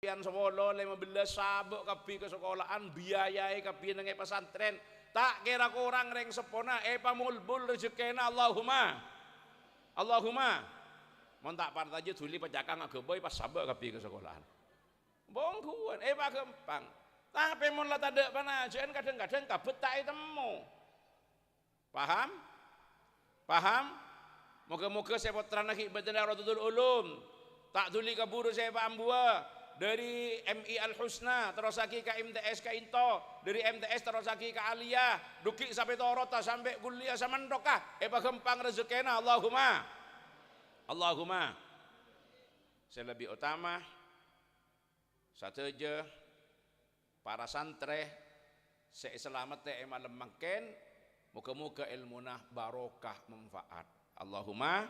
Pian Solo 15 sabuk kapi ke sekolahan biayai kapi nang pesantren tak kira kurang reng sepona pamulbul rezekena Allahumma mon tak part aja tuli pajakang ageboy pas sabuk kapi ke sekolahan bongkuan pak gampang tapi mon la tade panajen kadang-kadang kabet tak temu paham moga-moga saya putrana ki badana Radul Ulum tak tuli kaburu saya Pak Ambua dari MI Al Husna terus lagi ke MTS ke Into dari MTS terus lagi ke Aliyah duki sampai Torota sampai kuliah sama ndokah pagempang rezekena Allahumma saya lebih utama satu aja para santri saya selamat malam makin muka-muka ilmunah barokah manfaat Allahumma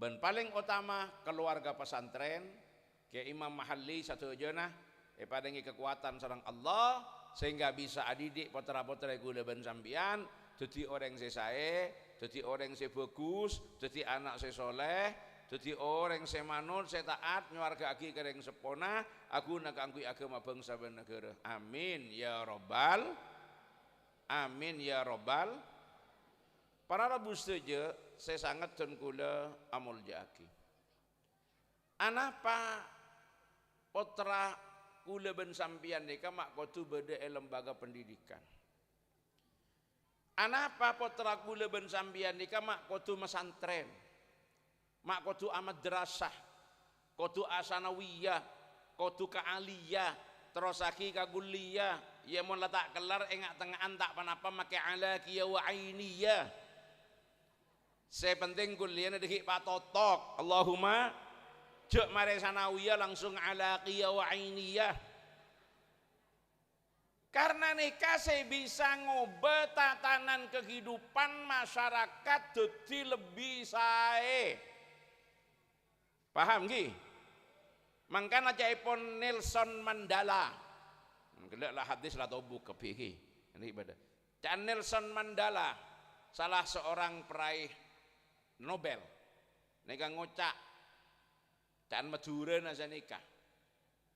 dan paling utama keluarga pesantren ke imam mahalli satu jana padangi kekuatan sareng Allah sehingga bisa adidik putra-putra gula ben sambian jadi orang saya jadi orang saya bagus jadi anak saya soleh jadi orang saya manut saya taat nyuarga aki kereng sepona aku nak angkui agama bangsa dan negara amin ya robbal para rabu setuju saya sangat dan kula amul jaki anapa putra kula ben sampian nika mak kotu beda lembaga pendidikan anapa putra kula ben sampian nika mak kotu mesantren mak kotu madrasah kotu asanawiyah kotu kaaliyah terus aki kaguliyah ya mun letak kelar engak tengahan tak panapa make alaqiyah wa ainiyah saya penting kuliah deki Pak Totok Allahumma jek mare sanawiyah langsung alaqiyah wa ainiyah karena nikah saya bisa ngubah tatanan kehidupan masyarakat jadi lebih sae paham ki mangkana caipun Nelson Mandela gelak lah hadis lah tau buka pikir ini ibadah Cak Nelson Mandela salah seorang peraih Nobel nika ngocak Can Madura na nikah.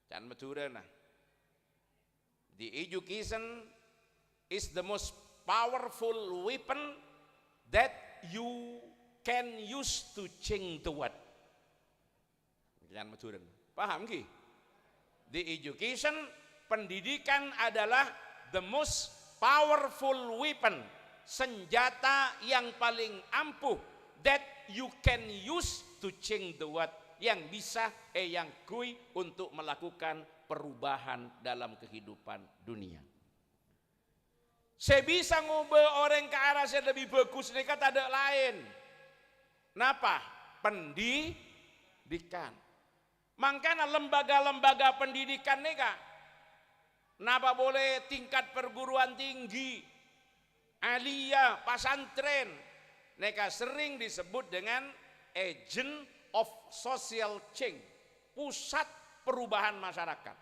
Can Madura na. The education is the most powerful weapon that you can use to change the world. Can Madura. Paham ki? The education pendidikan adalah the most powerful weapon, senjata yang paling ampuh that you can use to change the world. Yang bisa yang kui untuk melakukan perubahan dalam kehidupan dunia. Saya bisa ngubah orang ke arah saya lebih bagus mereka tak ada lain. Napa? Pendidikan. Makanya lembaga-lembaga pendidikan mereka napa boleh tingkat perguruan tinggi, aliyah, pesantren mereka sering disebut dengan agent of social change, pusat perubahan masyarakat.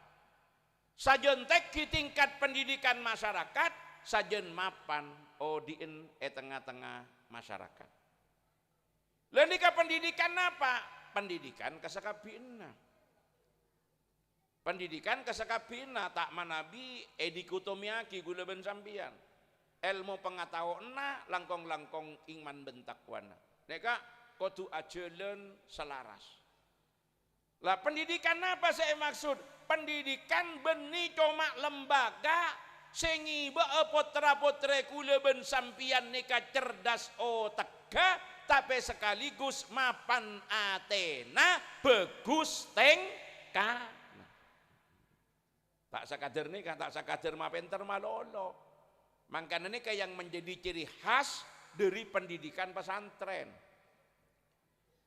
Sajen teki tingkat pendidikan masyarakat, sajen mapan odien tengah-tengah masyarakat. Lenika pendidikan apa? Pendidikan kesakabina. Pendidikan kesakabina tak manabi edikutomiaki gula ben sampian. Ilmu pengetahuan langkong-langkong iman bentakwana. Neka kotu ajalan selaras. Lah pendidikan apa saya maksud? Pendidikan benih cuma lembaga sengiba putra-putra kula ben sampian nika cerdas otakga tapi sekaligus mapan atena bagus tengka. Tak sakader nika tak sakader mapenter malolo. Makanya nika yang menjadi ciri khas dari pendidikan pesantren.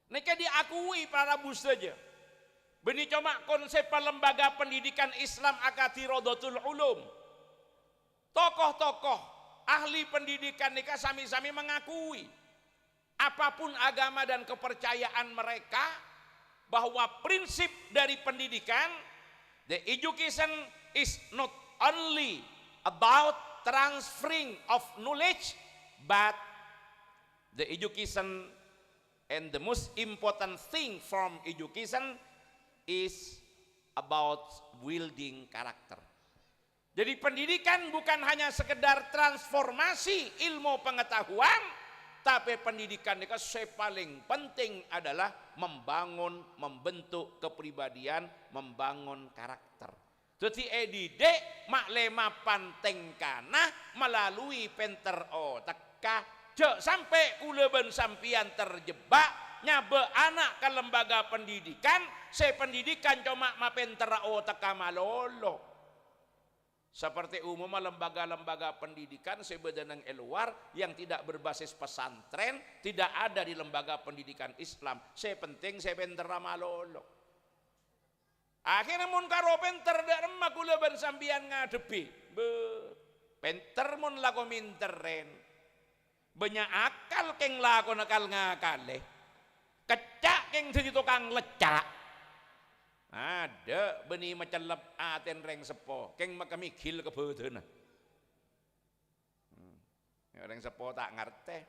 Nika diakui para bus saja. Beni cuma konsep lembaga pendidikan Islam Akati Rodotul Ulum. Tokoh-tokoh ahli pendidikan nika sami-sami mengakui apapun agama dan kepercayaan mereka bahwa prinsip dari pendidikan the education is not only about transferring of knowledge but the education and the most important thing from education is about building karakter. Jadi pendidikan bukan hanya sekedar transformasi ilmu pengetahuan, tapi pendidikan itu paling penting adalah membentuk kepribadian, membangun karakter. Jadi didik maklema pantengkana melalui penter teka jek sampai kula ben sampian terjebak nyabe anak ke lembaga pendidikan, saya pendidikan cuma mapenter teka malolo. Seperti umum lembaga-lembaga pendidikan sebenarnya luar yang tidak berbasis pesantren, tidak ada di lembaga pendidikan Islam. Saya penting saya penter malolo. Akhirnya mun karo penter dak remah kula ben sampeyan ngadepi. Penter mun lako minteren. Banyak akal keng lako nakal ngakale. Kecak keng jadi tukang lecak. Ada benih mecelep aten reng sepo keng makamikil kebeudeunan. Reng sepo tak ngerti.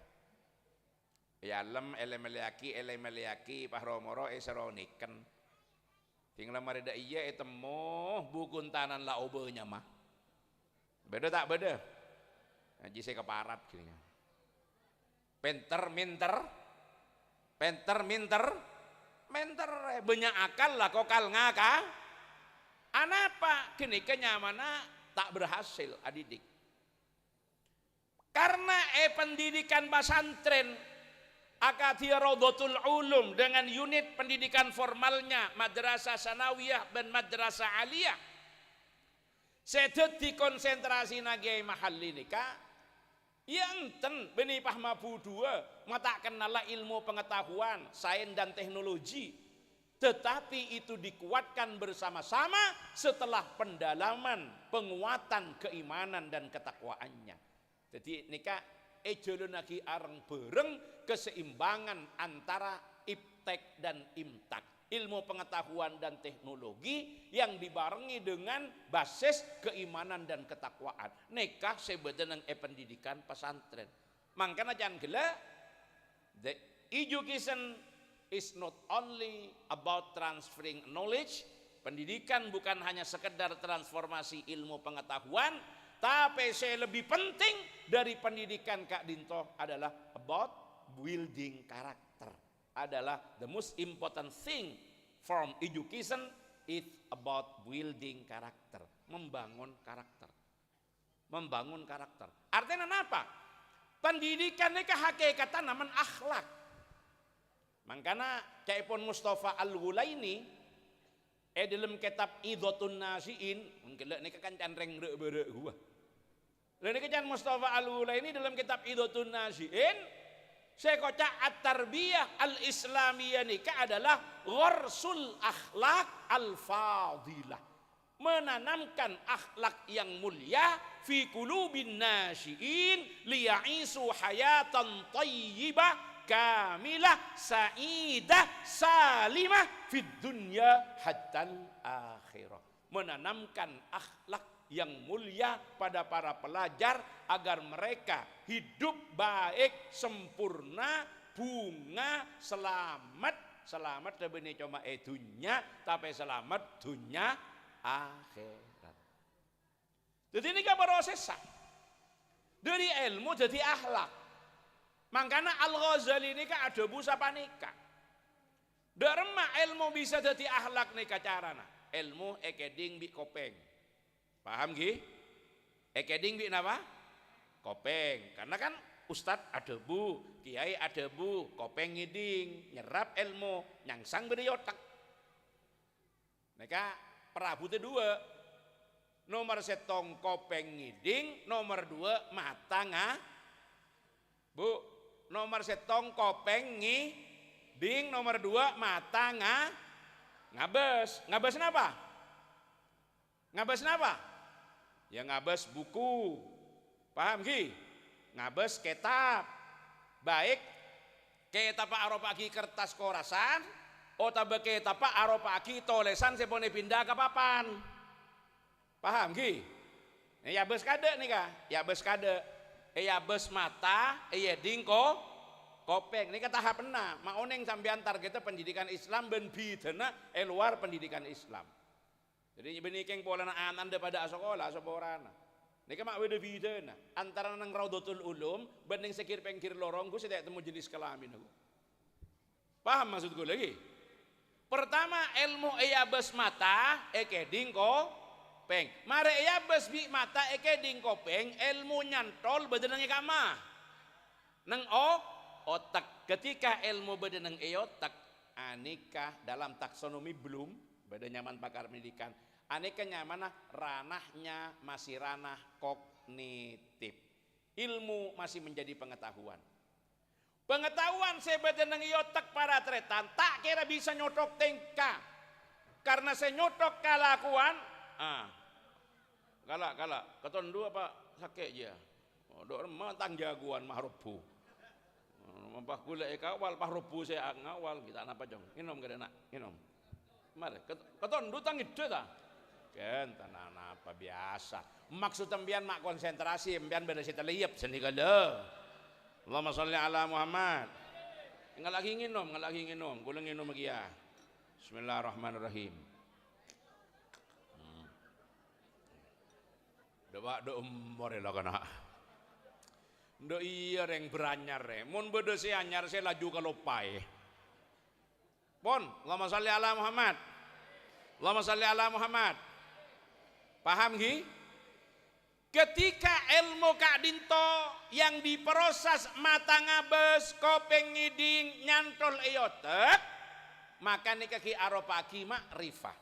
Yalem elemeliaki pahromoro eseroniken. Tinggal marida iya temu bukun tanan la obenya mah. Beda tak beda. Ngaji saya keparat gini. Penter minter banyak akal lah kokal ngaka anapa kini kenyamana tak berhasil adidik karena pendidikan pesantren akatia Rodotul Ulum dengan unit pendidikan formalnya madrasah sanawiyah dan madrasah aliyah sedet dikonsentrasi nagai mahal ini kak ya enten benih pahmabu dua mata kenala ilmu pengetahuan sains dan teknologi tetapi itu dikuatkan bersama-sama setelah pendalaman penguatan keimanan dan ketakwaannya. Jadi nikah ejolun lagi areng bereng keseimbangan antara iptek dan imtak ilmu pengetahuan dan teknologi yang dibarengi dengan basis keimanan dan ketakwaan. Nikah sebenarnya pendidikan pesantren. Makanya jangan gila, the education is not only about transferring knowledge. Pendidikan bukan hanya sekedar transformasi ilmu pengetahuan, tapi saya lebih penting dari pendidikan Kak Dinto adalah about building karakter. Adalah the most important thing from education is about building karakter, membangun karakter. Artinya apa? Pendidikan ini hakikatan naman akhlak. Makanya Caipun Mustafa Al-Ghulaini dalam kitab Idhatun Nasiin, mungkin ini kan canreng rek gua. Lalu kan Mustafa Al-Ghulaini dalam kitab Idhatun Nasiin saya kocak at-tarbiyah al-islamiyah nikah adalah gharsul akhlak al-fadilah. Menanamkan akhlak yang mulia fi qulubin nasyiin liya'isu hayatan thayyibah kamilah sa'idah salimah fid dunya hatta akhirah. Menanamkan akhlak yang mulia pada para pelajar agar mereka hidup baik, sempurna, bunga, selamat lebih cuma dunia, tapi selamat dunia akhirat. Jadi ini kan proses dari ilmu jadi akhlak. Makanya Al-Ghazali ini kan ada busa panika. Derma ilmu bisa jadi akhlak nika carana. Ilmu ekeding bi kopeng. Paham gi? Ekeding bi napa? Kopeng. Karena kan ustad ada bu, kiai ada bu, kopeng ngiding, nyerap ilmu, nyangsang beri otak. Mereka Prabu itu dua. Nomor setong kopeng ngiding, nomor dua mata bu. Nomor setong kopeng ngiding, nomor dua mata ngabes. Ngabes napa? Ngabes napa? Ya ngabes buku. Paham ki? Ngabes kitab. Baik kitab aropagi kertas korasan, otabe kitab aropagi tolesan sepone pindah ke papan. Paham ki? Ya bes kade nih kah? Ya bes kade. Ya bes mata, ya dingko kopeng. Ini kata hapena, mauneng sampean targetnya pendidikan Islam ben bidana luar pendidikan Islam. Jadi benikeng pola na anan daripada sekolah seborana. Nika mak beda beda antara nang Raudhatul Ulum banding sekir pengkir lorong ku saya temu jenis kelamin aku. Paham maksudku lagi? Pertama ilmu eyabes mata ekeding ko peng. Mare eyabes bi mata ekeding ko peng ilmu nyantol beda nang ikama. Nang otak ketika ilmu beda nang otak anika dalam taksonomi belum beda nyaman pakar pendidikan. Aneka nyaman ranahnya masih ranah kognitif. Ilmu masih menjadi pengetahuan. Pengetahuan sebeda nang otak para tretan tak kira bisa nyotok tengka. Karena saya nyotok kalakuan galak keton dua apa sakit dia. Dok mantang jagoan mahrubu. Mampah gula kawal mahrubu saya ngawal kita apa jong. Inom kada nak, inom. Mari keton dutang ide ta. Kan tanah apa biasa. Maksud tembian mak konsentrasi, tembian beda sita liap seni kada. Allahumma sholli ala Muhammad. Enggak lagi nginom, kula nginom lagi ya. Bismillahirrahmanirrahim. Dewa do umur lah kana. Ndo iya reng beranyar re. Mun beda si anyar saya laju kalopai. Pon, Allahumma sholli ala Muhammad. Allahumma sholli ala Muhammad. Paham gi? Ketika ilmu Kak Dinto yang diproses mata ngabes, kopeng ngiding, nyantol eotek, maka nikah ki aropaki makrifah.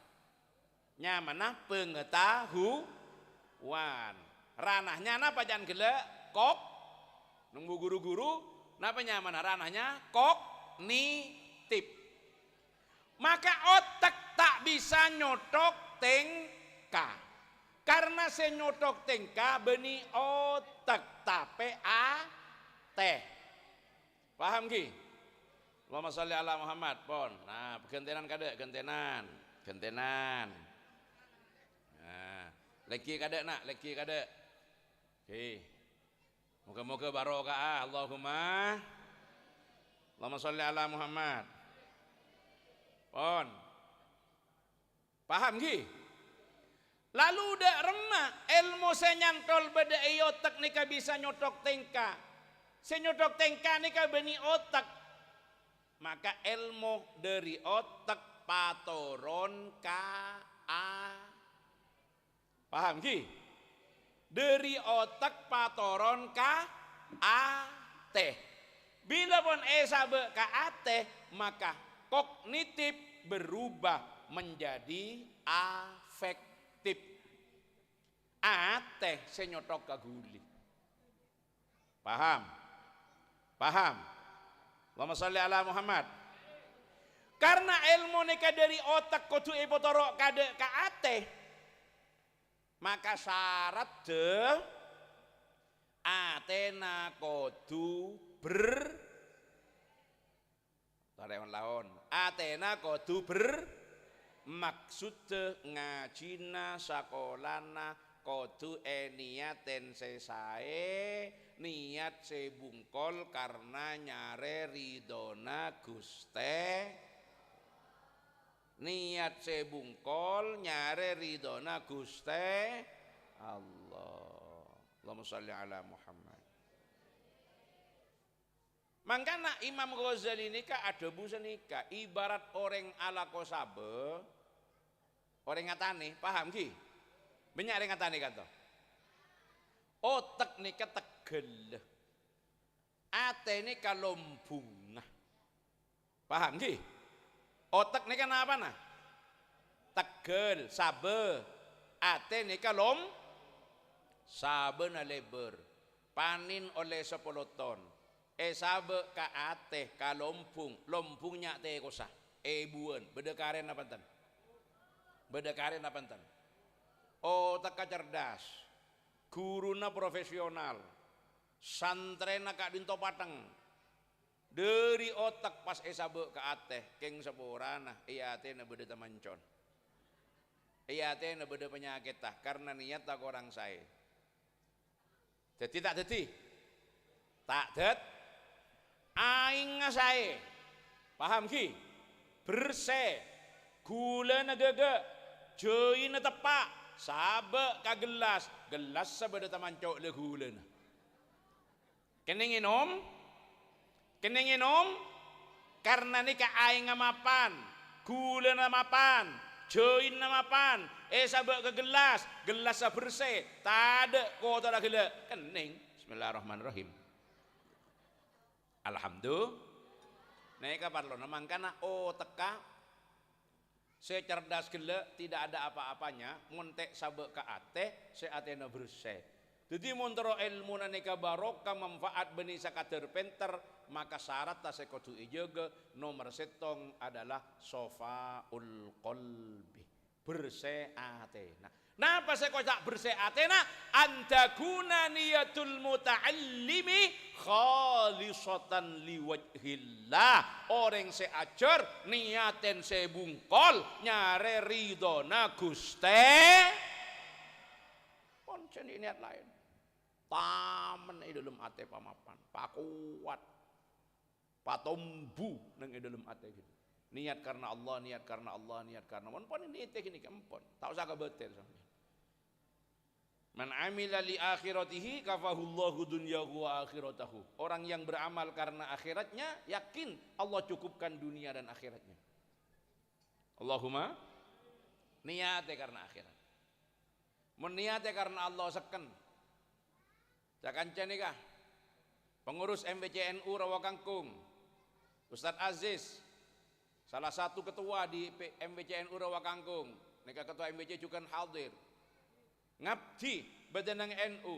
Nyamana pengetahuan. Ranahnya napa jangan gelek kok nunggu guru-guru napa nyamana ranahnya kognitif. Maka otak tak bisa nyotok tengka. Karena saya nyotok tengka beni otak tape teh. Paham ki? Allahumma sholli ala Muhammad pon. Nah, gentenan kade, gentenan. Nah, leki kade nak, leki kade. Oke. Moga-moga barokah. Allahumma sholli ala Muhammad. Pon. Paham ki? Lalu udah remah ilmu saya nyantol beda otak nika bisa nyotok tengka. Saya nyotok tengka nika beni otak. Maka ilmu dari otak patoron ka a. Paham ki? Dari otak patoron ka a teh. Bila pun sabe ka a teh maka kognitif berubah menjadi afektif. Teh senyotok kaguli. Paham? Allahumma sholli ala Muhammad. Karena ilmu nika dari otak kudu ipotorok kade ka ateh, maka syarat de atena kudu laon atena kudu maksud ngajina sakolana kudu niaten sesae niat sebungkol karena nyare ridona Guste niat sebungkol nyare ridona Guste Allah. Allahumma sholli ala Muhammad. Mangkana Imam Ghazali nika ada busa nika ibarat orang ala kosabe orang ngatane paham ki banyak orang ngatane kata otak nika tegel ate nika lombung paham ki otak nika apa nah tegel sabe ate nika sabe na leber panin oleh 10 ton sabe ka ateh ka lompungnya teh kosa buan bedekaren apanten otak ka cerdas guruna profesional santrena Kak Dinto Pateng dari otak pas sabe ka ateh keng saborana ateh na bede tamancon ateh na bede penyakit tah karena niat tak orang saya jadi tak det aing sae paham ki berse gula negege join tepak sabe ka gelas sabada tamancok le gulana kene nginom karena nika aing ngamapan gula ngamapan join ngamapan sabe ke gelas bersih tade kota dah gila kening. Bismillahirrahmanirrahim. Alhamdulillah neka parlona mangkana teka secerdas gila tidak ada apa-apanya montek sabe ka ate se atena bersih. Jadi montoro ilmu neka barokah manfaat beni sakader penter maka syarat tase kudu ijaga nomor setong adalah sofaul qalbi bersih atena. Napa saya kok tak bersih atena? Antakuna niyatul muta'allimi khalisatan liwajhillah. Orang seajar niaten sebungkol nyare ridona Guste. Poncen niat lain. Tamen di dalam ate pamapan, pakuat, patombu nang di dalam ate gitu. Niat karena Allah, niat karena Allah, niat karena Allah. Pon ini teh gini kempon. Tak usah kebetel sampean. Man amila li akhiratihi kafahullahu dunyahu wa akhiratahu. Orang yang beramal karena akhiratnya yakin Allah cukupkan dunia dan akhiratnya. Allahumma niate karena akhirat. Mun niate karena Allah seken. Jakancan nikah. Pengurus MBCNU Rawakangkung. Ustadz Aziz salah satu ketua di MBCNU Rawakangkung. Nikah ketua MBC juga hadir. Ngabdi badanang NU.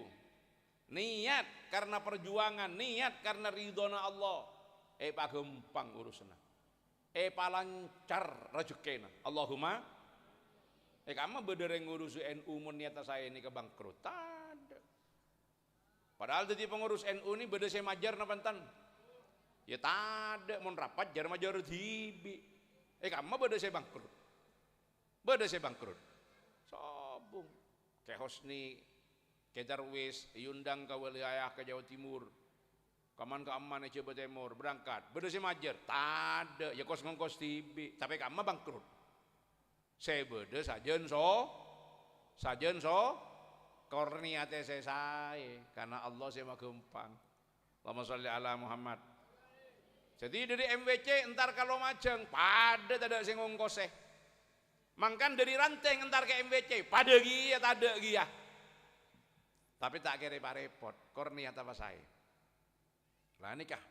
Niat karena perjuangan, niat karena ridhona Allah. Pagempang urusna. Palancar rezekina. Allahumma. Kamu bedereng ngurus NU mun niat saya ini kebangkrutan. Padahal jadi pengurus NU ini beda saya majar napantan. Ya tada mun rapat jar majar dibi. Kamu beda saya bangkrut. Beda saya bangkrut. Sobung. Ke Hosni, ke Darwis, yundang ke wilayah ke Jawa Timur. Kaman ke Amman ke Jawa Timur berangkat. Beda saya majar. Tada ya kos ngongkos dibi. Tapi kamu bangkrut. Saya beda sajen so. Korniate saya karena Allah saya mah gampang. Allahumma sholli ala Muhammad. Jadi dari MWC entar kalau majeng pada tidak sing ngongkose. Mangkan dari ranteng entar ke MWC pada gia tada gia. Tapi tak kira repot. Korniat apa saya? Lah nikah.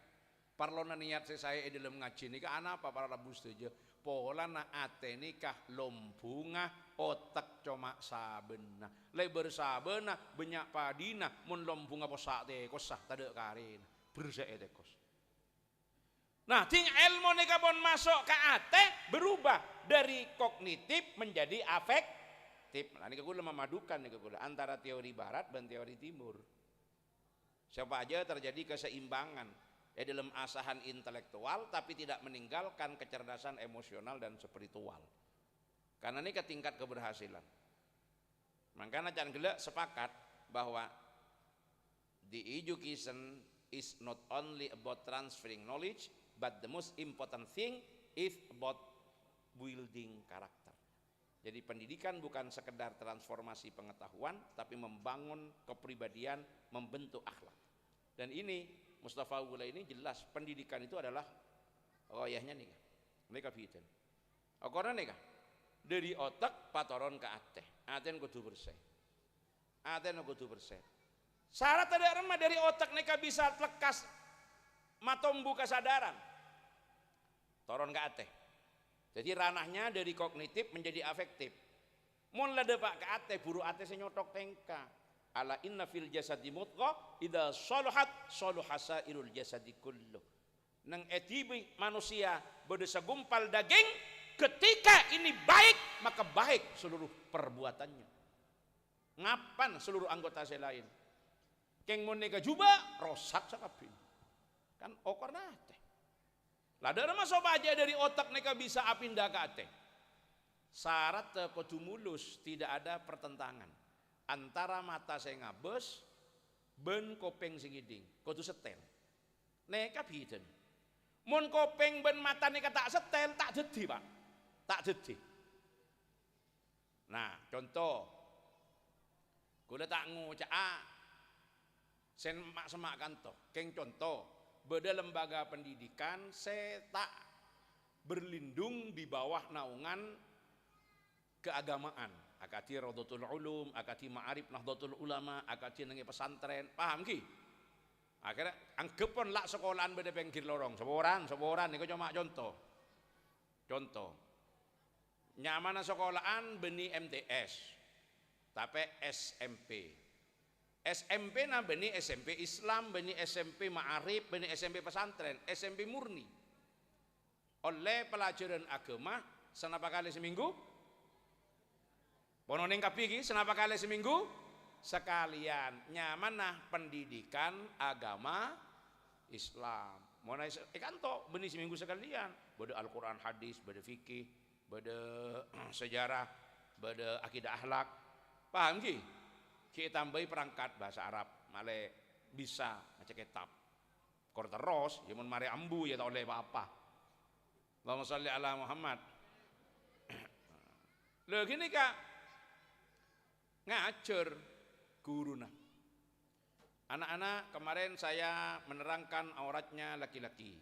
Parlona niat saya dalam ngaji nikah apa para labu setuju. Pola na ate nikah lombunga otak coma sabena lebar sabena banyak padina mun lombunga posak tekos sah tade karin bersih tekos. Nah ting ilmu nikah pun masuk ke ate berubah dari kognitif menjadi afektif. Nah nikah gula memadukan nikah gula antara teori barat dan teori timur. Siapa aja terjadi keseimbangan dalam asahan intelektual tapi tidak meninggalkan kecerdasan emosional dan spiritual. Karena ini ke tingkat keberhasilan. Makanya Can Gelek sepakat bahwa the education is not only about transferring knowledge but the most important thing is about building karakter. Jadi pendidikan bukan sekedar transformasi pengetahuan tapi membangun kepribadian, membentuk akhlak. Dan ini Mustafa Gula ini jelas pendidikan itu adalah ayahnya nih. Mereka bikin. Karena nih dari otak patoron ke ate. Aten kudu bersih. Aten kudu bersih. Syarat ada remah dari otak nih bisa lekas matombu kesadaran. Toron ke ate. Jadi ranahnya dari kognitif menjadi afektif. Mun lade pak ke ate buru ate senyotok tengka. Ala inna fil jasadi mudghah idza salahat salaha sairul jasadi kullu. Nang etibi manusia bade segumpal daging ketika ini baik maka baik seluruh perbuatannya. Ngapan seluruh anggota saya lain. Keng mun neka juba rosak sakabeh. Kan okor nate. Lah ada mah soba aja dari otak neka bisa apindah ke ate. Syarat kudu mulus tidak ada pertentangan. Antara mata saya ngabes ben kopeng sing iding kudu setel neka biden mun kopeng ben mata neka tak setel tak dedi pak tak dedi Nah, contoh kula tak ngucak sen mak semak kanto. Keng contoh, beda lembaga pendidikan saya tak berlindung di bawah naungan keagamaan. Akati Rodotul Ulum, akati Ma'arif Nahdlatul Ulama, akati nengi pesantren. Paham ki? Akhirnya anggapon lak sekolahan beda pinggir lorong. Seboran niku cuma contoh. Contoh. Nyamana sekolahan beni MTS. Tapi SMP. SMP na beni SMP Islam, beni SMP Ma'arif, beni SMP pesantren, SMP murni. Oleh pelajaran agama senapa kali seminggu? Pononing kapiki senapa kali seminggu? Sekalian nyamanah pendidikan agama Islam. Monai kanto beni seminggu sekalian. Beda Al-Quran hadis, beda fikih, beda sejarah, beda akidah akhlak. Paham ki? Kita tambahi perangkat bahasa Arab, male bisa baca kitab. Kor terus, ya mun mari ambu ya tak oleh apa-apa. Allahumma sholli ala Muhammad. Lho gini Kak, ngajar guruna. Anak-anak kemarin saya menerangkan auratnya laki-laki.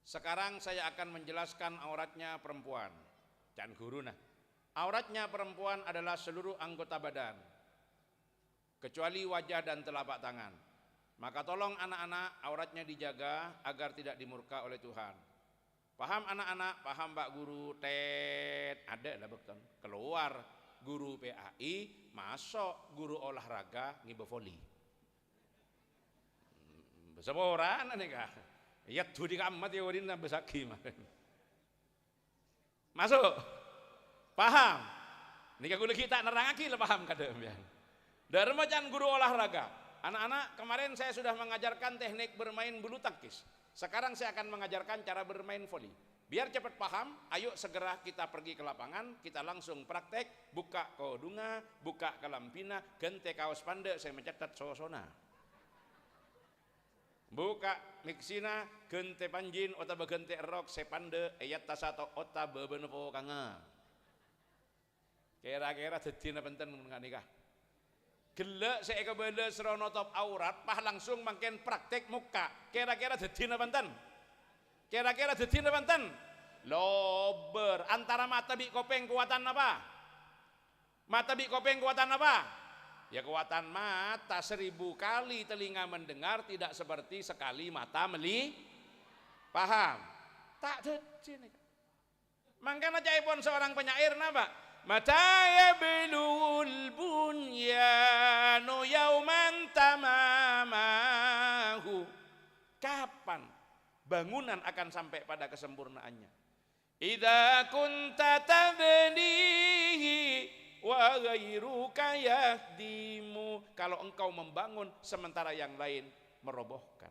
Sekarang saya akan menjelaskan auratnya perempuan. Can guruna. Auratnya perempuan adalah seluruh anggota badan, kecuali wajah dan telapak tangan. Maka tolong anak-anak auratnya dijaga agar tidak dimurka oleh Tuhan. Paham anak-anak, paham Pak Guru, ada lah betul. Keluar guru PAI, masuk guru olahraga ngibe voli. Besaboran nih kak. Ya tuh di kamar ya urin besaki mah. Masuk, paham. Nika guru kita nerangaki lah paham kadang biar. Dari macam guru olahraga. Anak-anak kemarin saya sudah mengajarkan teknik bermain bulu tangkis. Sekarang saya akan mengajarkan cara bermain voli. Biar cepat paham, ayo segera kita pergi ke lapangan, kita langsung praktek, buka kodunga, buka kalampina, gente kaos pande, saya mencatat sosona. Buka miksina, gente panjin, ota begente rok, sepande, ayat tasato, ota bebenepo kanga. Kira-kira dedina benten menganikah. Gelek saya kebele serono top aurat, pah langsung makin praktek muka. Kira-kira dedina benten. Kira-kira dedina benten. Lober antara mata bi kopeng kuatan apa? Mata bi kopeng kuatan apa? Ya kekuatan mata 1000 kali telinga mendengar tidak seperti sekali mata meli. Paham? Tak dedina. Mangkana caipun seorang penyair napa? Mata yablul bunyanu yauman tamamahu. Kapan bangunan akan sampai pada kesempurnaannya? Idza kunta tabnihi wa ghairuka yahdimu. Kalau engkau membangun sementara yang lain merobohkan.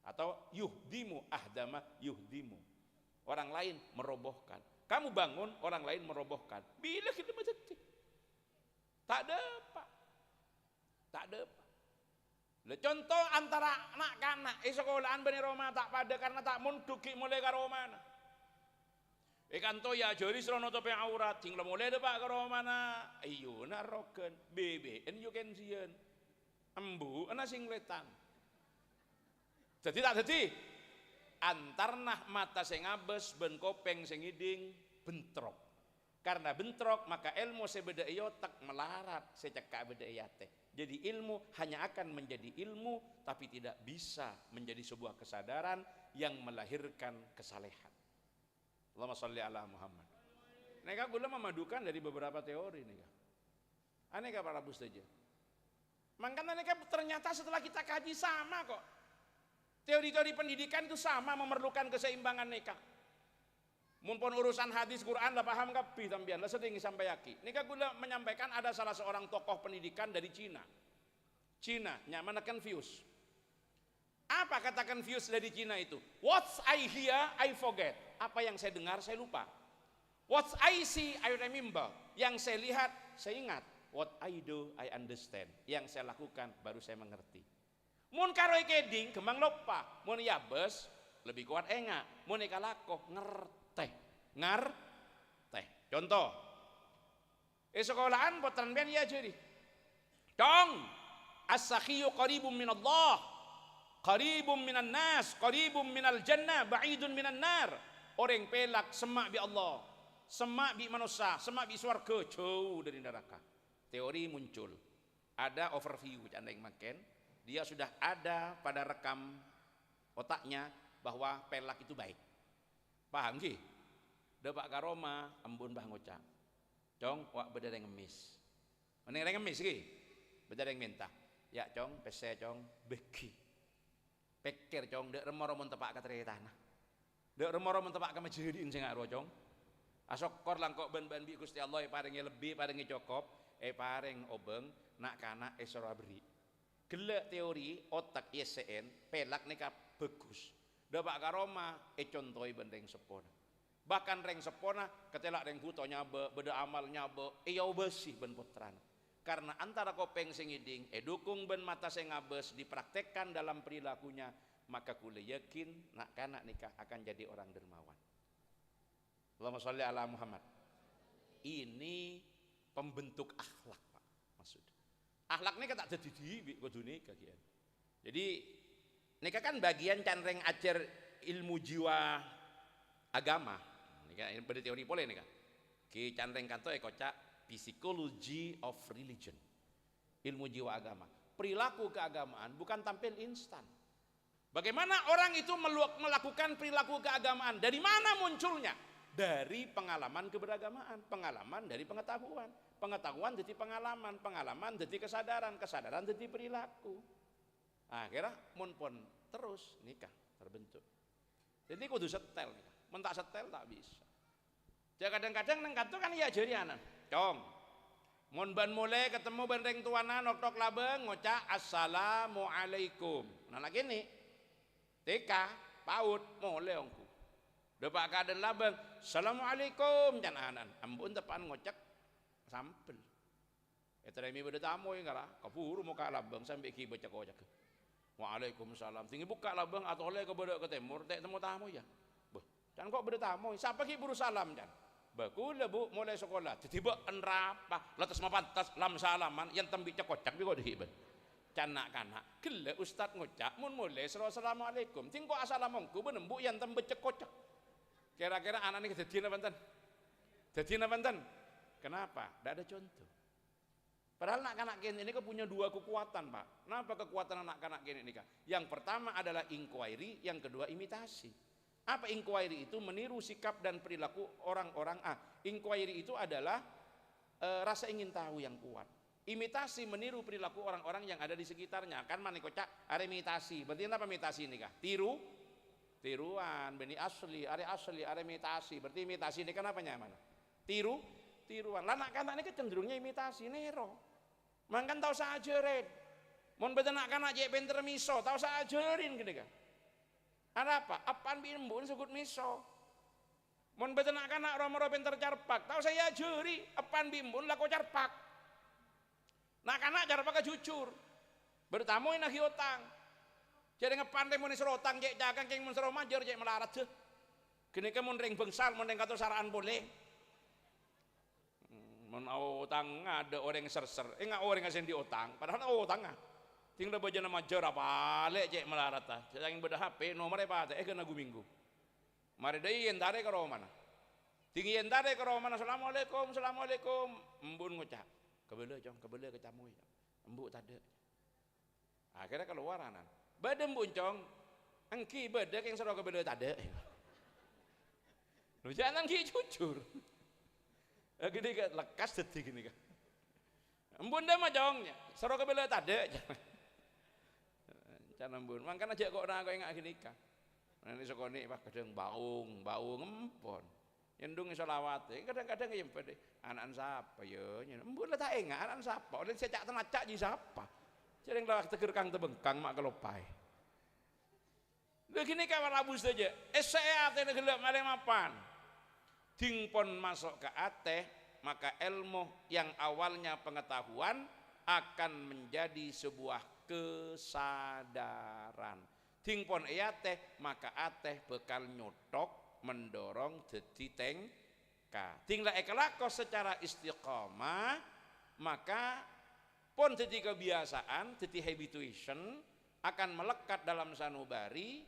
Atau yuhdimu ahdama yuhdimu. Orang lain merobohkan. Kamu bangun, orang lain merobohkan. Bila kita menjadi tak ada apa. Tak ada apa. Contoh antara anak-anak sekolahan bani Roma tak pada karena tak munduki mulai ke Romana. Ikan to ya jori serono tope aurat tinggal mulai depak ke Romana. Ayo naroken bebe en you can see embu ana singletan. Jadi tak jadi antarnah mata sing abes ben kopeng sing iding bentrok. Karena bentrok maka ilmu sebeda otak melarat secekak beda teh. Jadi ilmu hanya akan menjadi ilmu tapi tidak bisa menjadi sebuah kesadaran yang melahirkan kesalehan. Allahumma sholli ala Muhammad. Neka gula memadukan dari beberapa teori nih. Aneka para bustaja. Makanya neka ternyata setelah kita kaji sama kok. Teori-teori pendidikan itu sama memerlukan keseimbangan neka. Mumpun urusan hadis Quran lah paham kapi tambian lah sering sampai yaki. Neka gula menyampaikan ada salah seorang tokoh pendidikan dari Cina. Cina nyaman Confucius. Apa kata Confucius dari Cina itu? What I hear I forget. Apa yang saya dengar saya lupa. What I see I remember. Yang saya lihat saya ingat. What I do I understand. Yang saya lakukan baru saya mengerti. Mun karo keding kembang lupa. Mun yabes lebih kuat enggak. Mun ikalakoh ngerteh. Ngerteh. Contoh. sekolahan potran ben ya jadi. Dong, as-sakhiyu qaribum minallah, qaribum minan nas, qaribum minal jannah, ba'idun minan nar. Orang pelak semak bi Allah, semak bi manusia, semak bi swarga, jauh dari neraka. Teori muncul. Ada overview anda yang makan, dia sudah ada pada rekam otaknya bahwa pelak itu baik. Paham ki? Depak karoma embun bah ngocak. Cong wak bedereng ngemis. Mending ngemis ki. Bedereng minta. Ya cong pese cong beki. Pikir cong dek remor-remor tepak ke tanah. Dek remor-remor tepak ke majediin sing aro cong. Asokor langkok ben-ben bi Gusti Allah paringi lebih paringi cukup paring obeng nak kana esora beri. Gelek teori otak ISN pelak nika bagus. Depak karoma contoi bendeng sepona. Bahkan reng sepona ketelak reng hutonya beda amalnya iya bersih ben putran. Karena antara kopeng sing iding dukung ben mata sing ngabes dipraktekkan dalam perilakunya, maka kule yakin nak kanak nikah akan jadi orang dermawan. Allahumma sholli ala Muhammad. Ini pembentuk akhlak Pak maksud. Akhlak ini tak jadi di kudu nikah kian. Jadi nikah kan bagian canreng ajar ilmu jiwa agama. Nikah ini pada teori boleh nikah. Ki canreng kanto kocak psychology of religion, ilmu jiwa agama. Perilaku keagamaan bukan tampil instan. Bagaimana orang itu melakukan perilaku keagamaan? Dari mana munculnya? Dari pengalaman keberagamaan, pengalaman dari pengetahuan, pengetahuan jadi pengalaman, pengalaman jadi kesadaran, kesadaran jadi perilaku. Akhirnya pun terus nikah terbentuk. Jadi kudu setel nikah, mentak setel tak bisa. Jadi kadang-kadang neng kantor kan iya jadi anak. Cong, mon ban mulai ketemu benteng tuana nok labeng ngocak assalamualaikum. Nah lagi nih, TK, PAUD, mulai ongku. Depak kaden labeng, assalamualaikum jananan. Ambun depan ngocak sampel. Eteremi beda tamu yang kala, kaburu muka labeng sampai ki baca kocak. Waalaikumsalam. Tinggi buka labeng atau oleh ke beda ke timur, tak temu tamu ya. Beh, dan kok beda tamu, siapa ki buru salam jan. Bakula bu mulai sekolah tiba enrapa latas mapantas lam salaman yang tembi cekocak bi kok dihibet canak kanak gele ustad ngocak mun mulai assalamualaikum tingko assalamualaikum benembu yang tembe cekocak kira-kira anak ini kejadian apa enten kenapa? Tidak ada contoh padahal anak kanak kini ini punya dua kekuatan Pak. Kenapa kekuatan anak kanak kini ini Kak? Yang pertama adalah inquiry, yang kedua imitasi. Apa inquiry itu? Meniru sikap dan perilaku orang-orang. Inquiry itu adalah rasa ingin tahu yang kuat. Imitasi meniru perilaku orang-orang yang ada di sekitarnya. Kan mana kocak? Ada imitasi. Berarti apa imitasi ini kah? Tiruan. Beni asli, ada imitasi. Berarti imitasi ini kan apanya mana? Tiruan. Lah anak-anak ini kecenderungnya imitasi. Nero. Mangkan tahu sajarin. Mon betenak kanak jek pinter miso, tahu sajarin gini kan. Ada apa? Apaan bimbun sebut miso. Mon betenak kanak romo-romo pinter carpak. Tahu saya juri. Apaan bimbun lah kau carpak. Nak kanak carpak jujur. Bertamu ini utang. Jadi ngepandai mun isro utang jek jagang keng mun isro majer jek melarat je. Kini ke mun ring bengsal mun ring kata saraan boleh. Mun utang ada orang ser-ser. Enggak orang ngasih di utang. Padahal utang tinggal baca nama jar apa lek cek melarata yang beda HP nomor apa kena minggu mari dai entare ke mana tinggi entare ke mana assalamualaikum embun ngocak kebele cong kebele kecamoy embu tade akhirnya keluar anan badem buncong engki bedek yang sero kebele tade lu jangan ki jujur gini kan lekas detik gini kan embun dah majongnya sero kebele tade canambun mangkan aja kok orang kau ingat gini kah nanti sekoni pak kadang baung empon yendung solawat kadang-kadang yang pada anak siapa ya embun lah tak ingat anak siapa oleh saya cak tenacak ji siapa jadi yang lawak teger kang tebengkang mak kelopai begini kah rabu saja saya ate gelap malam mapan tingpon masuk ke ate maka ilmu yang awalnya pengetahuan akan menjadi sebuah kesadaran. Tingpon teh maka ateh bekal nyotok mendorong dadi Maka tinggal kelako secara istiqomah, maka pun jadi kebiasaan, jadi habituation akan melekat dalam sanubari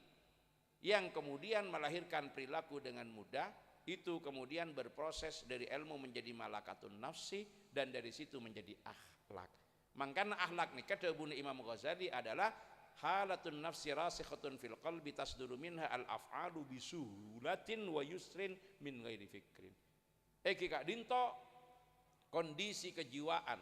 yang kemudian melahirkan perilaku dengan mudah. Itu kemudian berproses dari ilmu menjadi malakatun nafsi, dan dari situ menjadi akhlak. Makanya akhlak nih kata Imam Ghazali adalah halatun nafsi rasikhatun fil qalbi tasduru minha al af'alu bisuhulatin wa yusrin min ghairi fikrin. Kak dinto, kondisi kejiwaan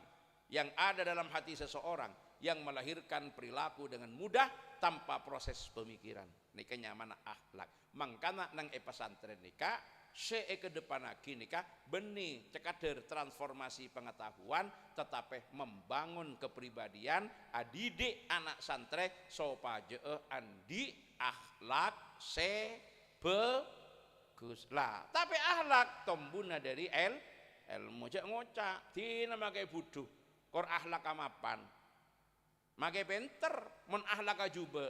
yang ada dalam hati seseorang yang melahirkan perilaku dengan mudah tanpa proses pemikiran. Nika nyaman akhlak. Mangkana nang pesantren nika ke depan lagi nika benih cekader transformasi pengetahuan, tetapi membangun kepribadian adidik anak santri sopaje andi akhlak bagus lah. Tapi akhlak tombuna dari ilmu jak ngocak tina makai buduh kor akhlak amapan makai penter mun akhlak ajuba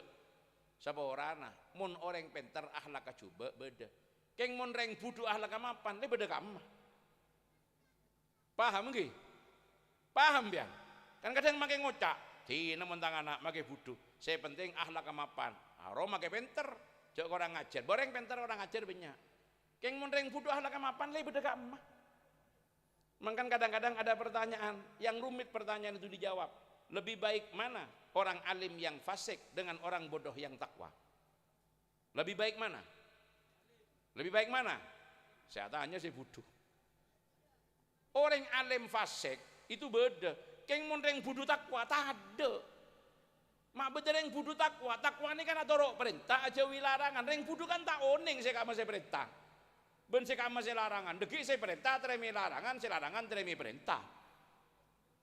sapa orana mun orang penter akhlak ajuba beda keng mun reng buduh akhlak amapan le beda kamah. Paham nggih? Paham biang kan kadang makai ngocak tina mentang anak makai buduh saya penting akhlak amapan aro makai penter jak orang ngajar boreng penter orang ngajar banyak keng mun reng buduh akhlak amapan le beda kamah. Maka kadang-kadang ada pertanyaan yang rumit, pertanyaan itu dijawab. Lebih baik mana orang alim yang fasik dengan orang bodoh yang takwa? Lebih baik mana? Lebih baik mana? Saya tanya saya butuh. Orang alim fasik itu beda. Keng mun reng budu takwa tak ada. Mak beda reng budu takwa. Takwa ini kan ada perintah aja wilarangan. Reng budu kan tak oning saya masih perintah. Ben sekama larangan, deki saya perintah teremi larangan, larangan teremi perintah.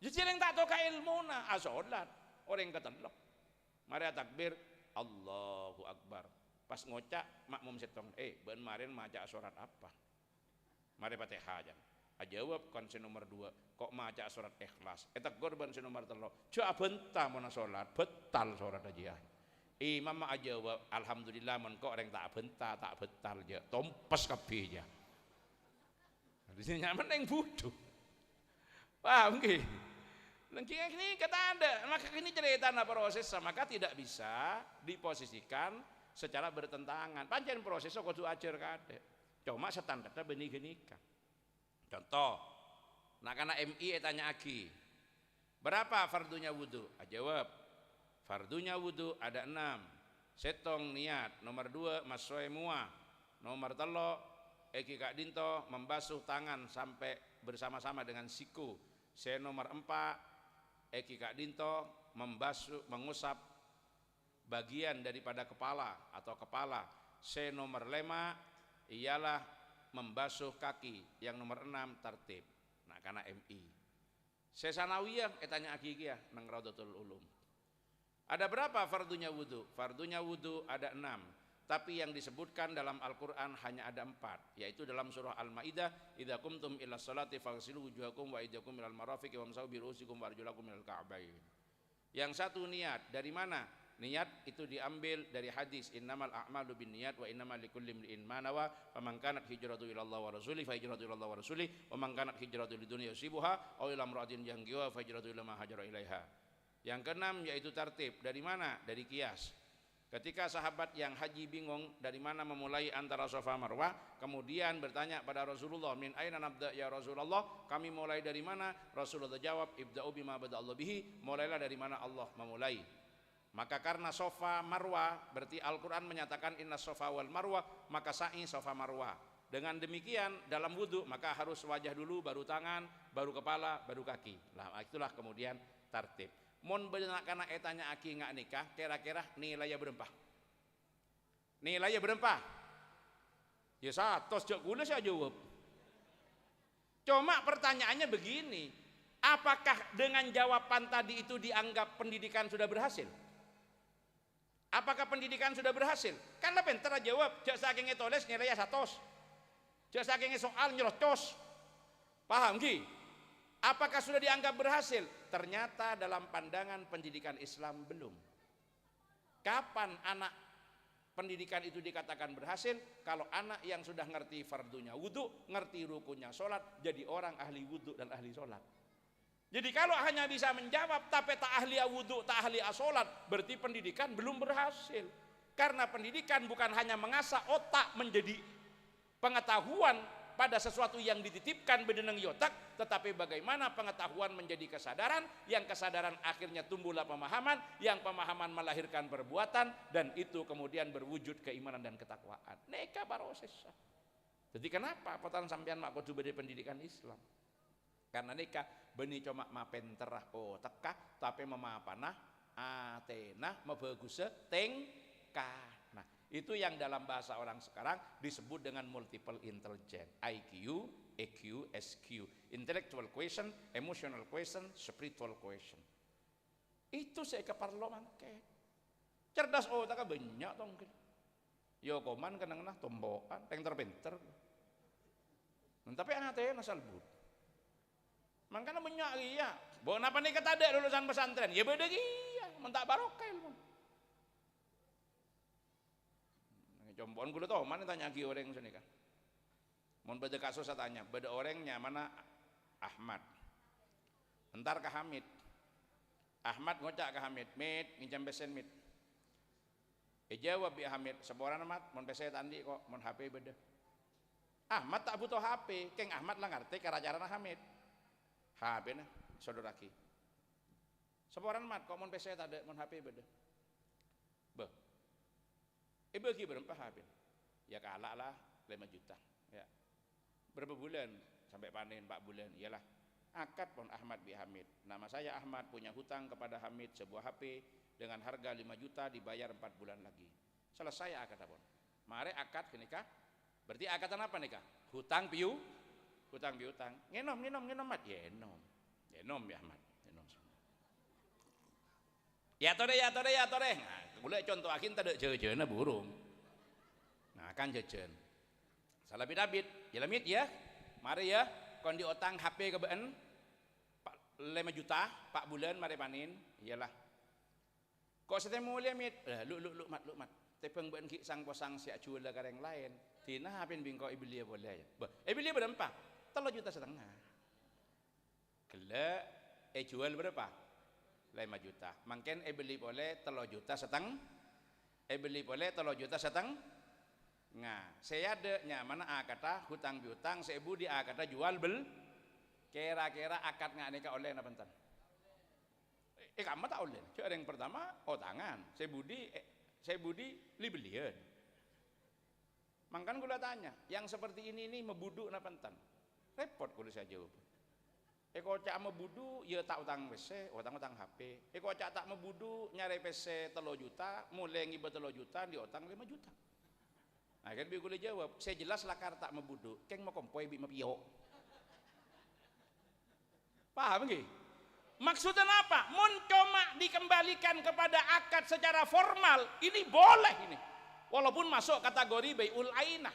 Jadi yang tak tahu ilmu na asolat orang ketelok. Mari takbir, Allahu Akbar. Pas ngocak makmum setong, ben kemarin maca surat apa? Mari Fatihah aja. Jawab konsen nomor 2, kok maca surat Ikhlas. Etak korban nomor 3. Coba bentah mana solat, betal surat aja. Imam jawab alhamdulillah men kok orang tak bental aja tompes kabeh ya. Di sini nyaman yang butuh. Paham nggih? Lengking ini kata Anda, maka ini cerita proses maka tidak bisa diposisikan secara bertentangan. Pancen proses kok kudu ajar kade. Cuma standarnya benih genika. Contoh, nak kana MI tanya lagi. Berapa fardunya wudu? Jawab fardunya wudu ada 6. Setong niat. Nomor 2 masroe muah. Nomor 3 kak dinto membasuh tangan sampai bersama-sama dengan siku. Saya nomor 4 kak dinto mengusap bagian daripada kepala atau kepala. Saya nomor 5 ialah membasuh kaki. Yang nomor 6 tertib. Nah karena MI. Saya sanawiyah tanya aki ya nang Raudatul Ulum. Ada berapa fardunya wudu? Fardunya wudu ada 6. Tapi yang disebutkan dalam Al-Quran hanya ada 4. Yaitu dalam surah Al-Ma'idah, idza qumtum ila sholati faghsilu wujuhakum wa aydiyakum ilal marafiqi wamsahu bi ru'usikum wa arjulakum ilal ka'bayn. Yang satu niat. Dari mana? Niat itu diambil dari hadis innamal a'malu binniyat wa innamal likulli imri'in ma nawa faman kanat hijratu ila Allah wa rasulih fa hijratu ila Allah wa rasulih wa man kanat hijratu lidunya yusibuha aw ila imra'atin yankihuha fa hijratu ila ma hajara ilaiha. Yang keenam yaitu tartib. Dari mana? Dari kias. Ketika sahabat yang haji bingung dari mana memulai antara Safa Marwah, kemudian bertanya pada Rasulullah, min aina nabda ya Rasulullah? Kami mulai dari mana? Rasulullah jawab, ibda'u bima bada Allah bihi, mulailah dari mana Allah memulai. Maka karena Safa Marwah berarti Al-Qur'an menyatakan inna Safa wal Marwah, maka sa'i Safa Marwah. Dengan demikian dalam wudu maka harus wajah dulu, baru tangan, baru kepala, baru kaki. Lah itulah kemudian tartib. Mon benak kana etanya aki nggak nikah, kira-kira nilainya berapa? Nilainya berapa? Ya 100 jok guna saya jawab. Cuma pertanyaannya begini, apakah dengan jawaban tadi itu dianggap pendidikan sudah berhasil? Apakah pendidikan sudah berhasil? Karena pintar jawab, jak saking tulis nilainya 100. Jak saking soal nyerocos. Paham ki? Apakah sudah dianggap berhasil? Ternyata dalam pandangan pendidikan Islam belum. Kapan anak pendidikan itu dikatakan berhasil kalau anak yang sudah ngerti fardunya wudhu, ngerti rukunnya sholat, jadi orang ahli wudhu dan ahli sholat. Jadi kalau hanya bisa menjawab tapi tak ahli wudhu, tak ahli sholat, berarti pendidikan belum berhasil. Karena pendidikan bukan hanya mengasah otak menjadi pengetahuan pada sesuatu yang dititipkan bedeneng yotak, tetapi bagaimana pengetahuan menjadi kesadaran, yang kesadaran akhirnya tumbuhlah pemahaman, yang pemahaman melahirkan perbuatan, dan itu kemudian berwujud keimanan dan ketakwaan. Neka proses. Jadi kenapa potan sampean mak kudu beda pendidikan Islam? Karena neka beni cuma mapen terah otak tapi memapanah atena mabaguse tengkah. Nah, itu yang dalam bahasa orang sekarang disebut dengan multiple intelligence, IQ, EQ, SQ, intellectual question, emotional question, spiritual question. Itu saya keparlo mangke. Cerdas otak banyak tong. Yo koman kenang-kenang tombokan, pinter-pinter. Tapi anate nasal bud. Mangkana banyak iya. Bawa napa nih kata ada lulusan pesantren? Ya beda iya, mentak barokah ilmu. Jombon gue tau mana tanya lagi orang sini kan. Mau beda kasus saya tanya, beda orangnya mana Ahmad. Entar ke Hamid. Ahmad ngocak ke Hamid, mit nginjam besen mit. Jawab bi Hamid, seborang Ahmad, mau besen tandi kok, mau HP beda. Ahmad tak butuh HP, keng Ahmad lah ngerti kerajaran Hamid. HP nah, saudara ki. Seborang Ahmad, kok mau besen tadi, mau HP beda. Beh. Bagi berapa habis? Ya kalah lah 5 juta. Ya. Berapa bulan sampai panen 4 bulan? Iyalah. Akad pun Ahmad bin Hamid. Nama saya Ahmad, punya hutang kepada Hamid sebuah HP dengan harga 5 juta, dibayar 4 bulan lagi. Selesai akad pun. Mari akad ke nikah. Berarti akatan apa nikah? Hutang piu, hutang piutang. Ngenom mat, yenom ya Ahmad. Ya tore. Nah, boleh contoh akin tadi jejeuna burung. Nah, kan jejen. Salah bidabit, jelamit ya. Mari ya, kon di otang HP kebeen 5 juta, 4 bulan mari panin. Iyalah. Kok sete mulia mit? Lu mat. Tepeng been ki sang posang sia jual ka yang lain. Tina hapin bingko ibelia boleh ya. Ibelia berapa? 3 juta setengah. Gele jual berapa? 5 juta. Mungkin beli boleh 3 juta setengah. Beli boleh 3 juta setengah. Nah, saya ada mana kata hutang piutang, saya budi kata jual bel. Kira-kira akad nggak nikah oleh apa bentar? Kamu tak oleh. Cuma yang pertama tangan. Saya budi li belian. Mangkan gula tanya, yang seperti ini membuduk apa bentar? Repot kalau saya jawab. Eko cak mebudu ya tak utang PC, utang HP. Eko cak tak mebudu nyari PC 3 juta, mulai ngibet 3 juta, diotang 5 juta. Nah kan boleh jawab, saya jelas lakar tak mebudu, keng mau kompoi bi mapio. Paham nggih? Maksudnya apa? Mun cuma dikembalikan kepada akad secara formal, ini boleh ini. Walaupun masuk kategori bai'ul ainah.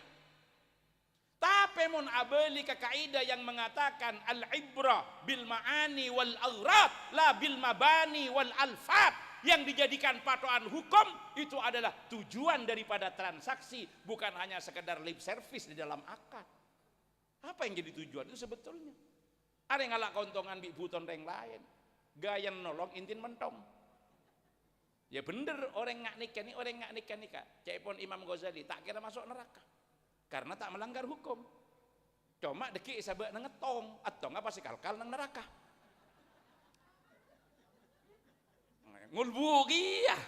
Tapi mun abeli ke kaidah yang mengatakan al-ibrah bil ma'ani wal aghrad la bil mabani wal alfat, yang dijadikan patokan hukum itu adalah tujuan daripada transaksi, bukan hanya sekedar lip service di dalam akad. Apa yang jadi tujuan itu sebetulnya? Ada yang ngalak keuntungan bi buton yang lain, gaya nolong intin mentong. Ya bener orang nggak nikah. Cepon Imam Ghazali tak kira masuk neraka. Karena tak melanggar hukum. Cuma deki sabak ngetong atau nggak pasti kalkal nang neraka. Ngulbu iya.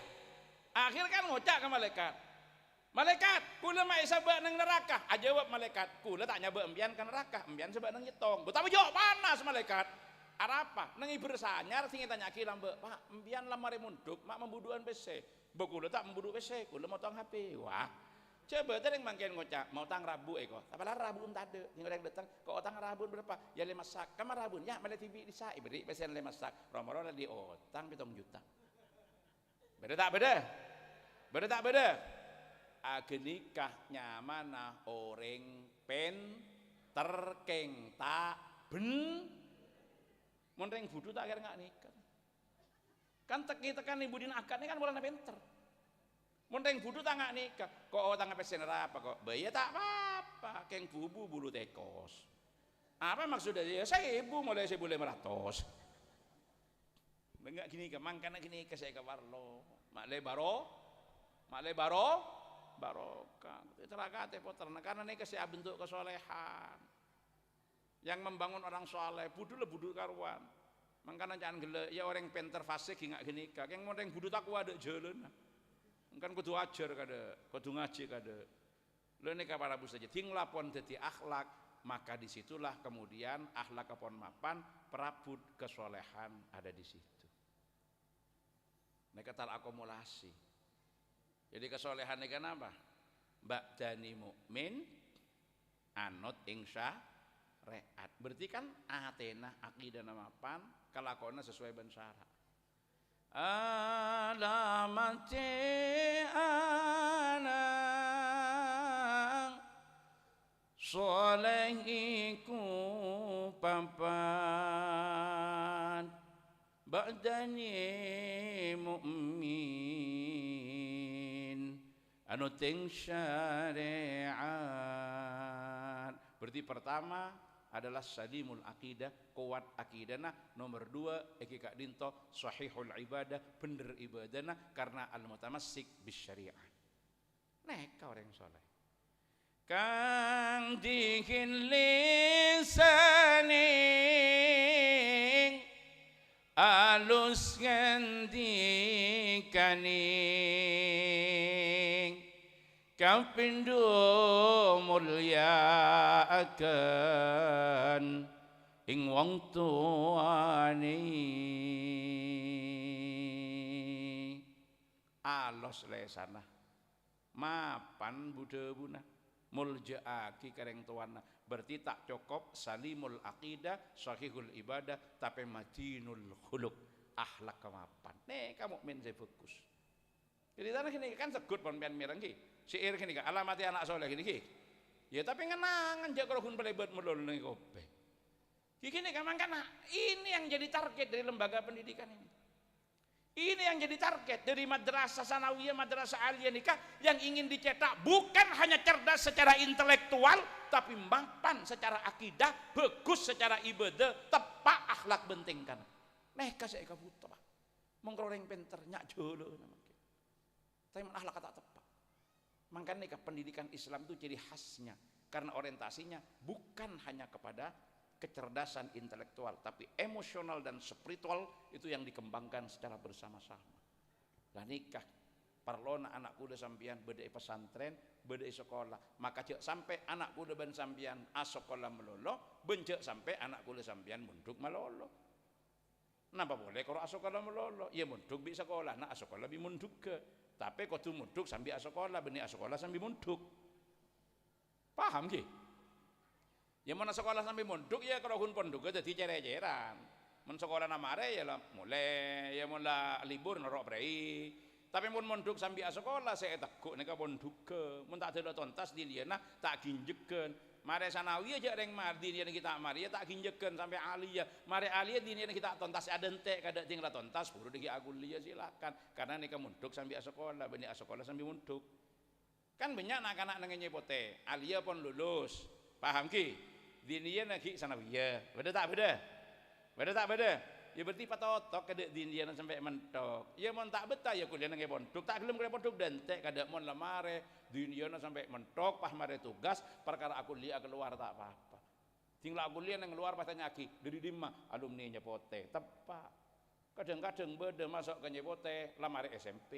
Akhir kan ngocak ke malaikat. Malaikat, kula mai sabak nang neraka. Jawab malaikat, kula tak nyabak embian ke neraka, embian sabak nang nyetong. Betapa jawab panas malaikat. Arapa? Nang iber sanyar sing tanya ki lambe, Pak, embian lamare munduk, mak membuduan PC. Kula tak membudu PC, kula motong HP. Wah. Coba tadi yang mangkin ngocak mau tang rabu kok. Apalah rabu tak ada. Yang orang datang kok otang rabu berapa? Ya 5 sak. Kamar rabu ya mele TV di sa beri pesen 5 sak. Romoro di otang 7 juta. Beda tak beda? Beda tak beda? Agenikahnya mana orang terkeng tak ben. Mun reng budu tak kira enggak nikah. Kan tekan ibu din akad ini kan mulane pinter. Monteng budu tangak nikah, kok tangak pesen apa kok? Bayar tak apa-apa, keng bubu bulu tekos. Apa maksudnya? Ya saya ibu mulai saya boleh meratos. Enggak gini ke, mangkana gini ke saya ke warlo. Mak le barokah. Terakate poter, karena ini saya bentuk kesolehan. Yang membangun orang soleh, budu le budu karuan. Mangkana jangan gele, ya orang penter fasik nggak gini ke, yang monteng budu takwa ada jalan. Kan kudu ajar kada, kudu ngaji kada. Lho nek para bu saja ting lapon dadi akhlak, maka disitulah kemudian akhlak kapon mapan, perabot kesolehan ada di situ. Nek ketal akumulasi. Jadi kesolehan nek apa? Ba'dani mukmin anut insya re'at. Berarti kan atena akidah mapan, kelakona sesuai ban syara. Alamati anak solehiku papan ba'dani mu'min anu ting syariat. Berarti pertama adalah salimul akidah, kuat akidana. Nomor dua eki kak dinto sahihul ibadah, bener ibadana karena al mutamassik bis syariah. Neka orang soleh kang dihin lisaning alus ngendikaning kapindo mulya akan ing wong tuane alos lesana mapan budebuna muljaaki kareng tuana. Berarti tak cukup salimul aqidah sahihul ibadah tapi madinul khuluq akhlak kemapan. Nek kamu mukmin saya fokus. Jadi tanah gini kan segut pon pian mireng ki. Syair gini kan alamati anak soleh gini ki. Ya tapi ngenangan jak kalau kun pelebet melol ning kope. Gini kan mangkana ini yang jadi target dari lembaga pendidikan ini. Ini yang jadi target dari madrasah sanawiyah, madrasah aliyah nikah yang ingin dicetak bukan hanya cerdas secara intelektual tapi mapan secara akidah, bagus secara ibadah, tepak akhlak bentingkan. Neh kasih eka buta Pak. Mengkoreng pinter nyak jolo namanya. Tapi akhlak kata tepak. Makanya pendidikan Islam itu ciri khasnya karena orientasinya bukan hanya kepada kecerdasan intelektual tapi emosional dan spiritual itu yang dikembangkan secara bersama-sama. Lah nikah parlona anak kuda sampian beda pesantren, beda sekolah, maka cek sampai anak kuda ban sampian asokola melolo, bencek sampai anak kuda sampian munduk melolo. Napa boleh kalau asokola melolo? Ya munduk bi sekolah, nak asokola bi munduk ke. Tapi kau tu munduk sambil asokola, benih asokola sambil munduk. Paham ki? Ya mana sekolah sampai mondok ya kalau hun pondok jadi cere-ceran. Men sekolah namare ya lah mulai ya mula libur norok prei. Tapi mun mondok sambil sekolah saya takut nek pondok ke. Mun tak ada tontas di liana tak ginjeken. Mare sanawi aja reng mar di liana kita mar ya tak ginjeken sampai aliyah. Mare aliyah di liana kita tontas ada entek kada tinggal tontas buru digi aguliah silakan. Karena nek mondok sambil sekolah benih sekolah sambil mondok. Kan banyak anak-anak nang nyepote. Aliyah pun lulus. Paham ki? Dinian lagi sanawiyah. Beda tak beda? Beda tak beda? Ya berarti patotok kada dinian sampai mentok. Ya mon tak betah ya kuliah nang pondok. Tak gelem kuliah pondok dentek kada mon lamare dinian sampai mentok pah mare tugas perkara aku lihat keluar tak apa-apa. Tinggal aku lihat nang luar pas nyaki dari dimah alumni nyepote. Tepak. Kadang-kadang beda masuk ke nyepote lamare SMP.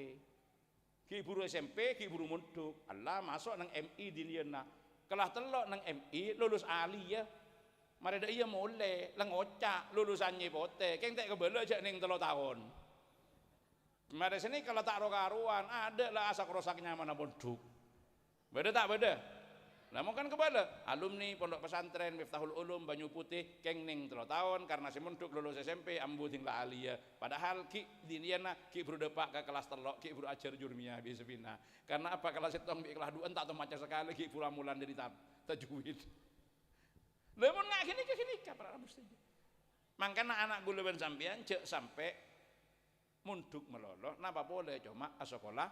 Ki buru SMP, ki buru mondok. Allah masuk nang MI dinian kelah telok nang MI lulus aliyah mare dak iya mulai lang ocak lulusan nyepote keng tek kebele aja ning 3 tahun mare sini kalau tak rokaruan ada lah asak rosaknya mana pondok beda tak beda lah kan kebale alumni pondok pesantren Miftahul Ulum Banyu Putih keng ning 3 tahun karena si mondok lulus SMP ambu tinggal aliyah padahal ki diniana ki buru depak ke kelas telok ki buru ajar jurmiyah bi sepina karena apa kelas setong bi kelas 2 tak maca sekali ki pula mulan dari tajwid lemon ngak gini ke sini para mesti mangkana anak gula sampean cek sampai munduk melolo napa boleh cuma sekolah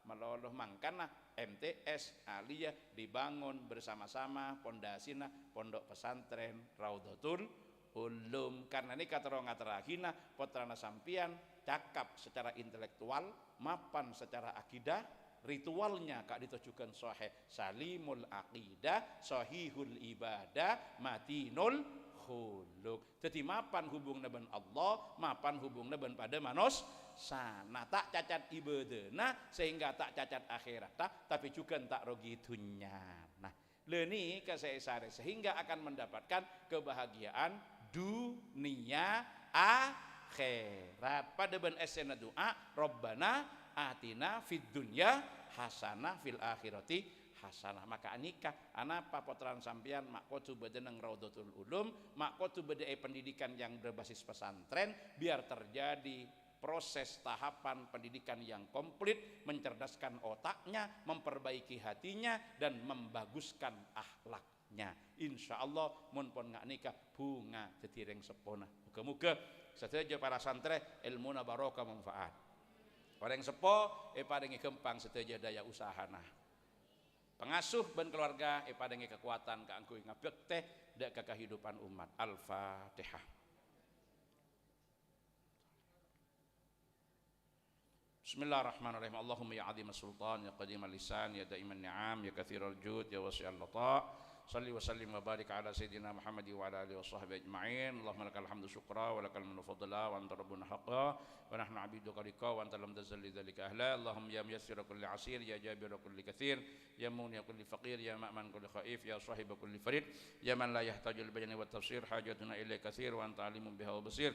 meloloh mangkana MTS Aliyah dibangun bersama-sama pondasina pondok pesantren Raudhatul Ulum. Karena ini kata orang atarahina potrana sampian cakap secara intelektual, mapan secara akidah, ritualnya kak ditujukan sahih, salimul aqidah, sahihul ibadah, matinul khuluq. Jadi mapan hubung neben Allah, mapan hubung neben pada manos sana tak cacat ibadana sehingga tak cacat akhirat tapi juga tak rugi dunia. Nah leni kesesare sehingga akan mendapatkan kebahagiaan dunia akhirat. Pada ben esena doa Rabbana atina fid dunya hasanah fil akhirati hasanah. Maka nikah anapa potran sampean mak kotu bedeneng Raudhatul Ulum, mak kotu bede pendidikan yang berbasis pesantren biar terjadi proses tahapan pendidikan yang komplit, mencerdaskan otaknya, memperbaiki hatinya dan membaguskan akhlaknya. Insya Allah mun pon ngak nikah bunga tetireng sepona. Muga-muga setelah para santri ilmuna barokah manfaat. Orang sepo padengi gempang setelah daya usahana. Pengasuh ben keluarga padengi kekuatan kaangku ngabek teh dak ke kehidupan umat. Al-Fatihah. Bismillahirrahmanirrahim. Allahumma ya azim as-sultan ya qadim al-lisan ya daim an-ni'am ya kathir al-jud ya wasi' al-lata. Salli wa sallim wa barik ala sayyidina Muhammad wa ala alihi wa sahbihi ajma'in. Allahumma lakal hamdu syukra wa lakal minnu fadla wa anta rabbuna haqqa wa nahnu 'abiduka rika wa anta lam tazal lidzalika ahla. Allahumma ya muyassir kulli 'asir ya jabir kulli katsir ya mu'ni kulli faqir ya ma'man kulli khaif ya sahib kulli farid ya man la yahtajul bayani wa tafsir hajatuna ilayka katsir wa anta alimun biha wa basir.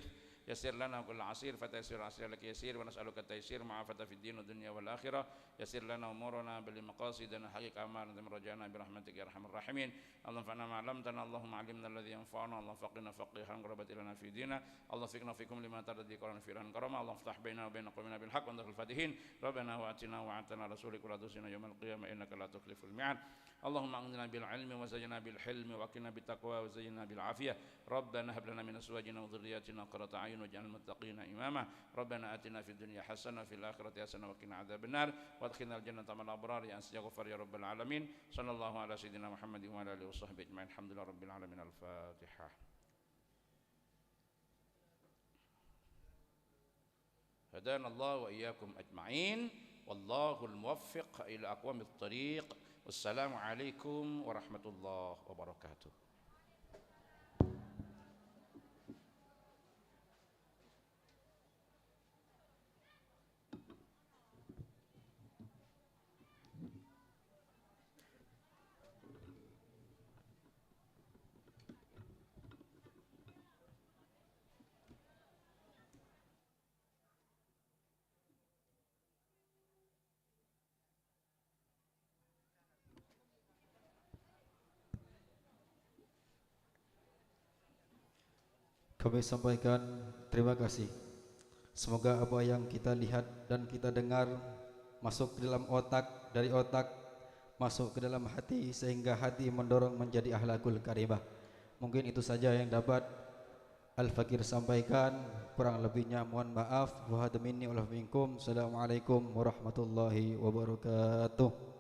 Yassir lana kulla asir fataysir asir laki yasir wa nas'aluka taysir ma'afata fid din wa dunya wal akhirah. Yassir lana umurana bil maqasidina haqiqa amanah rajana bi rahmatika ya arhamar rahimin. Allahumma fa'na ma 'allamtana Allahumma 'allimna alladhi yanfa'una Allahumma faqina faqihan qurbat lana fi dinina Allahumma fiqna fikum lima tardadi Qur'an firan karama Allahumma ftah bainana wa baina qawmina bil haqq wa antal fatihin rabbana wa atina wa atana rasulik wa tusina yawmal qiyamah innaka la tukhliful mi'ad. Allahumma aghnina bil ilmi wa zayyina bil hilmi wa qina bit taqwa wa zayyina bil afiyah. Rabbana hab lana min azwajina wa dhurriyyatina qurrata a'yun waj'alna muttaqina imama. Rabbana atina fid dunya hasanah fil akhirati hasanah wa qina adzabannar wadkhilna al jannata ma'al abrar ya astaghfar ya rabbal alamin. Sallallahu ala sayyidina Muhammadin wa ala alihi washabbihi ajma'in. Alhamdulillah rabbil alamin. Al-Fatihah. Hadana Allah wa iyyakum ajma'in. Wallahul muwaffiq ila aqwamit thariq. Wassalamualaikum warahmatullahi wabarakatuh. Kami sampaikan terima kasih. Semoga apa yang kita lihat dan kita dengar masuk ke dalam otak, dari otak masuk ke dalam hati sehingga hati mendorong menjadi akhlakul karimah. Mungkin itu saja yang dapat Al-Fakir sampaikan. Kurang lebihnya mohon maaf. Wa hadza minni wa minkum. Assalamualaikum warahmatullahi wabarakatuh.